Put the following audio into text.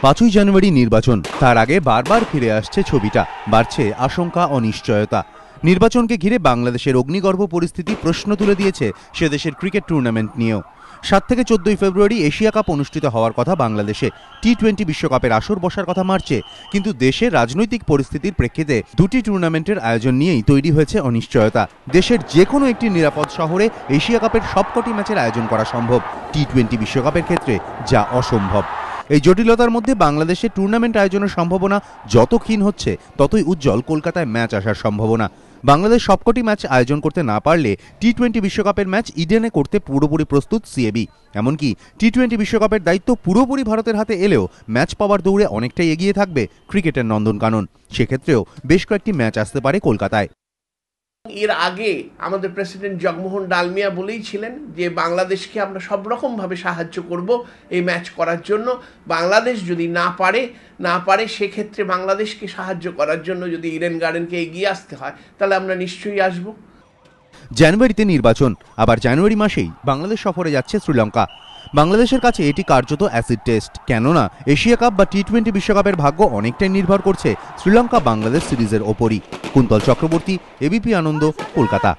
5ই জানুয়ারি নির্বাচন, তার আগে বারবার ফিরে আসছে ছবিটা, বাড়ছে আশঙ্কা অনিশ্চয়তা। নির্বাচনকে ঘিরে বাংলাদেশের অগ্নিগর্ভ পরিস্থিতি প্রশ্ন তুলে দিয়েছে সে দেশের ক্রিকেট টুর্নামেন্ট নিয়েও। 7 থেকে 14 ফেব্রুয়ারি এশিয়া কাপ অনুষ্ঠিত হওয়ার কথা বাংলাদেশে, টি-20 বিশ্বকাপের আসর বসার কথা মার্চে, কিন্তু দেশের রাজনৈতিক পরিস্থিতির প্রেক্ষিতে দুটি টুর্নামেন্টের আয়োজন নিয়েই তৈরি হয়েছে অনিশ্চয়তা। দেশের যে কোনো একটি নিরাপদ শহরে এশিয়া কাপের সবকটি ম্যাচের আয়োজন করা সম্ভব, টি-20 বিশ্বকাপের ক্ষেত্রে যা অসম্ভব। এই জটিলতার মধ্যে বাংলাদেশে টুর্নামেন্ট আয়োজনের সম্ভাবনা যত ক্ষীণ হচ্ছে, ততই উজ্জ্বল কলকাতায় ম্যাচ আসার সম্ভাবনা। বাংলাদেশ সবকটি ম্যাচ আয়োজন করতে না পারলে টি-20 বিশ্বকাপের ম্যাচ ইডেনে করতে পুরোপুরি প্রস্তুত সিএবি। এমনকি টি-20 বিশ্বকাপের দায়িত্ব পুরোপুরি ভারতের হাতে এলেও ম্যাচ পাওয়ার দৌড়ে অনেকটাই এগিয়ে থাকবে ক্রিকেটের নন্দনকানন। সেক্ষেত্রেও বেশ কয়েকটি ম্যাচ আসতে পারে কলকাতায়। এর আগে আমাদের প্রেসিডেন্ট জগমোহন ডালমিয়া বলেইছিলেন যে বাংলাদেশকে আমরা সব রকমভাবে সাহায্য করব এই ম্যাচ করার জন্য। বাংলাদেশ যদি না পারে সেক্ষেত্রে বাংলাদেশকে সাহায্য করার জন্য যদি ইডেন গার্ডেনকে এগিয়ে আসতে হয়, তাহলে আমরা নিশ্চয়ই আসব। জানুয়ারিতে নির্বাচন, আবার জানুয়ারি মাসেই বাংলাদেশ সফরে যাচ্ছে শ্রীলঙ্কা। বাংলাদেশের কাছে এটি কার্যত অ্যাসিড টেস্ট, কেননা এশিয়া কাপ বা টি-20 বিশ্বকাপের ভাগ্য অনেকটাই নির্ভর করছে শ্রীলঙ্কা বাংলাদেশ সিরিজের ওপরই। কুন্তল চক্রবর্তী, এবিপি আনন্দ, কলকাতা।